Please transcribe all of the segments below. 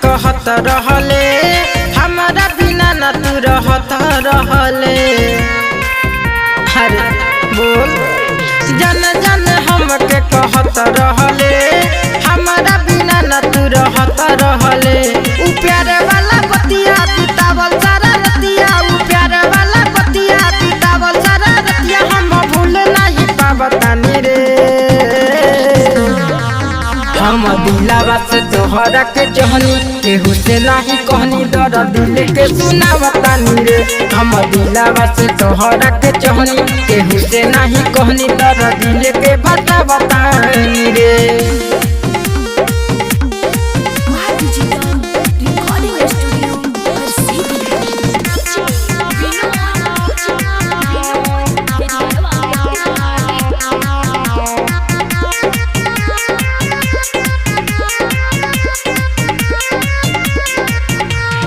कहत रहले हमारा बिना न तू रहत रहले। अरे बोल जन जन हमके कहत रहले हमारा बिना न तू रहत रहले। उ प्यारे वाला बतिया बितावल सारा रतिया, उ प्यारे वाला बतिया बितावल सारा रतिया हम भूल नहीं पावतानी रे। हम दिलावा से तोहरा के जहनी केहू से नहीं कहनी दर दिल के सुनावतानी रे। हम दिलावा से तोहरा के जहनी केहू से नहीं कहनी दर दिल के बतावतानी रे।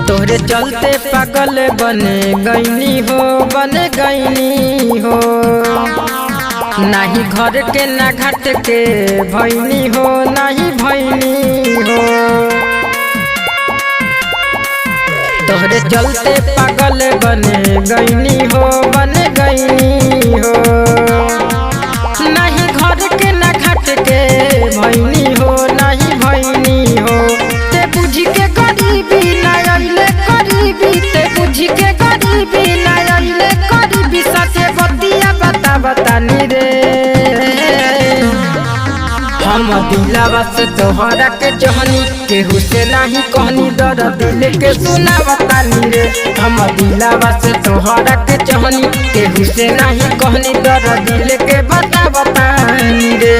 तोहरे चलते पागल बने गईनी हो, बने गईनी हो। नहीं घर के ना घाट के भईनी हो, नहीं भईनी हो। तोहरे चलते पागल बने गईनी हो, बने गईनी हो। नहीं घर के ना घाट के भईनी हो, नहीं भईनी हो। ते बुझी के गरीबी के गरीबी नायले गरीबी सचे बतिया बतावतानी रे। हम दिलावा से तोहरा के जहनी केहू से नहीं कहनी दर दिल के सुनावतानी रे। हम दिलावा से तोहरा के जहनी केहू से नहीं कहनी दर दिल के बतावतानी रे।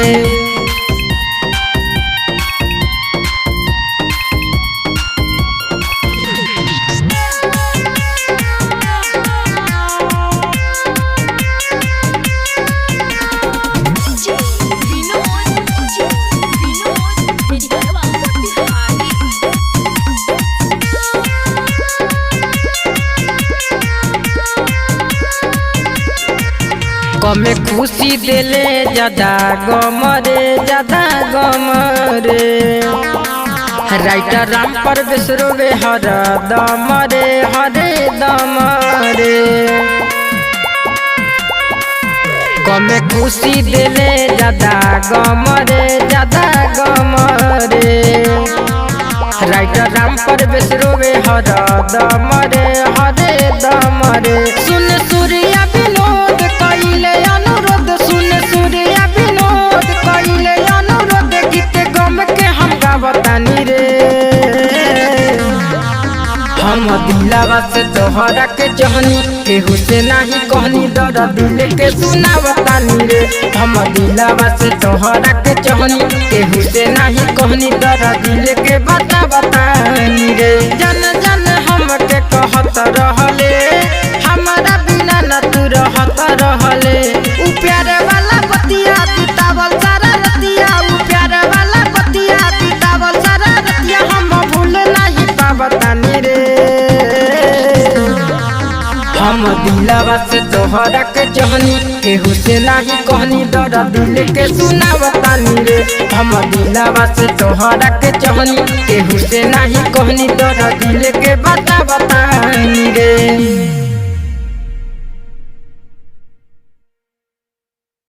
कमे खुशी देले ज्यादा गम रे, ज्यादा गम रे। राइटर राम परवेश रोवे हर दम रे, हरे दम रे। कमे खुशी देले ज्यादा गम रे, ज्यादा गम रे। राइटर राम परवेश रोवे हर दम रे, हरे दम रे। सुन सूर्या विनोद कइले अनुरोध, सुन सूर्या विनोद कइले अनुरोध। गीत गम के हम गावतानी रे। हम दिलावा से तोहरा के जहनी केहू से नहीं कहनी दर दिल के सुनावतानी रे। हम दिलावा से तोहरा के जहनी केहू से नहीं कहनी दर दिल के बतावतानी रे। जन जन हमके कहत रहले हमारा बिना न तू रहत रहले। उ प्यारे वाला बतिया बितावल सारा रतिया, उ प्यारे वाला बतिया बितावल सारा रतिया हम भूल नहीं पावतानी रे। हम दिलावा से तोहरा के जहनी केहू से नहीं कहनी दर दिल के सुनावतानी रे। हम दिलावा से तोहरा के जहनी केहू से नहीं कहनी दर दिल